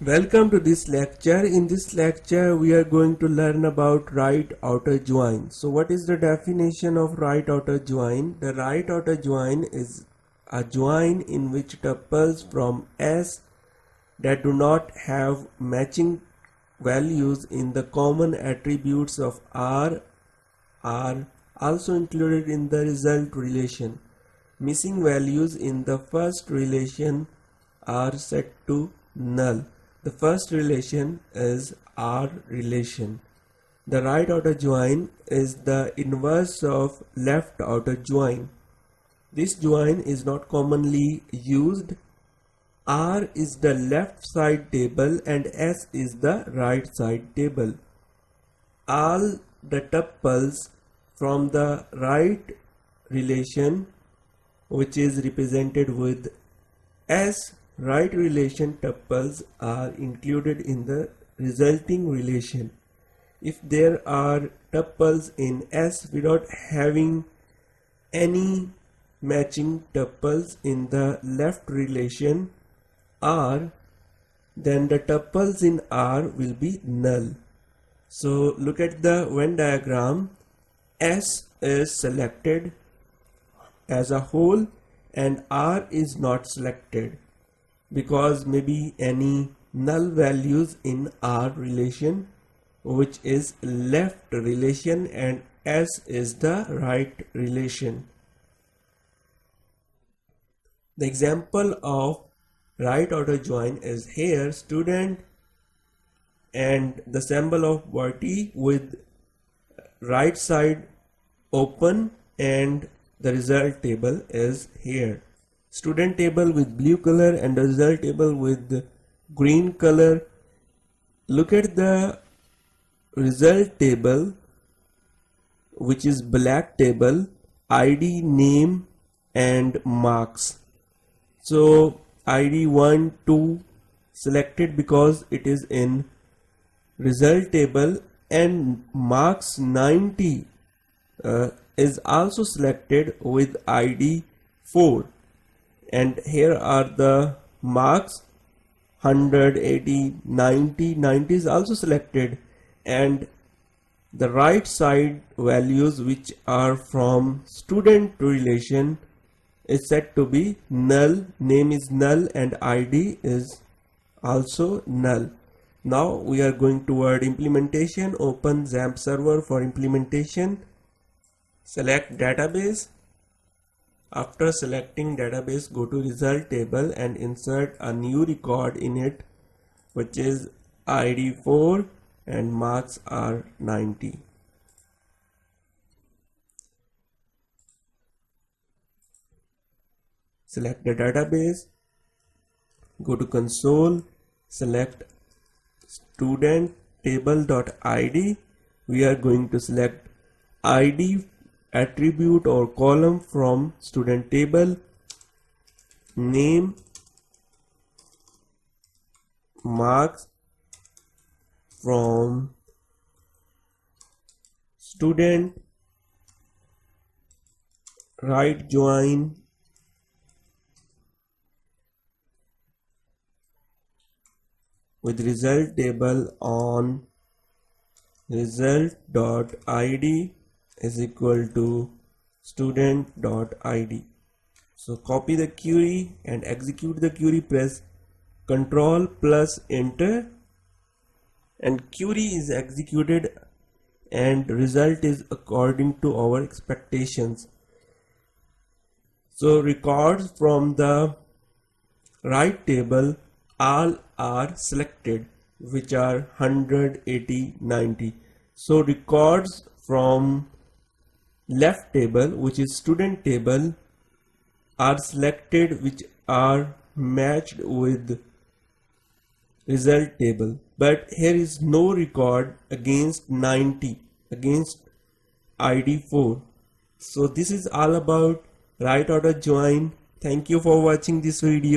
Welcome to this lecture. In this lecture we are going to learn about right outer join. So what is the definition of right outer join? The right outer join is a join in which tuples from S that do not have matching values in the common attributes of R are also included in the result relation. Missing values in the first relation are set to null. The first relation is R relation. The right outer join is the inverse of left outer join. This join is not commonly used. R is the left side table and S is the right side table. All the tuples from the right relation, which is represented with S, right relation tuples are included in the resulting relation. If there are tuples in S without having any matching tuples in the left relation R, then the tuples in R will be null. So look at the Venn diagram. S is selected as a whole and R is not selected because maybe any null values in R relation, which is left relation, and S is the right relation. The example of right outer join is here: student and the symbol of verti with right side open, and the result table is here. Student table with blue color and the result table with green color. Look at the result table, which is black table, ID, name and marks. So ID 1, 2 selected because it is in result table, and marks 90 is also selected with ID 4. And here are the marks: 100, 80, 90. 90 is also selected, and the right side values, which are from student relation, is set to be null. Name is null and ID is also null. Now we are going toward implementation. Open XAMPP server for implementation. Select database. After selecting database, go to result table and insert a new record in it, which is ID 4 and marks are 90. Select the database, go to console, select student table.id. We are going to select ID attribute or column from student table, name, marks from student, right join, with result table on result.id is equal to student.id. So copy the query and execute the query. Press Ctrl plus enter and query is executed, and result is according to our expectations. So records from the right table all are selected, which are 100, 80, 90. So records from left table, which is student table, are selected, which are matched with result table, but here is no record against 90, against ID 4. So this is all about right outer join. Thank you for watching this video.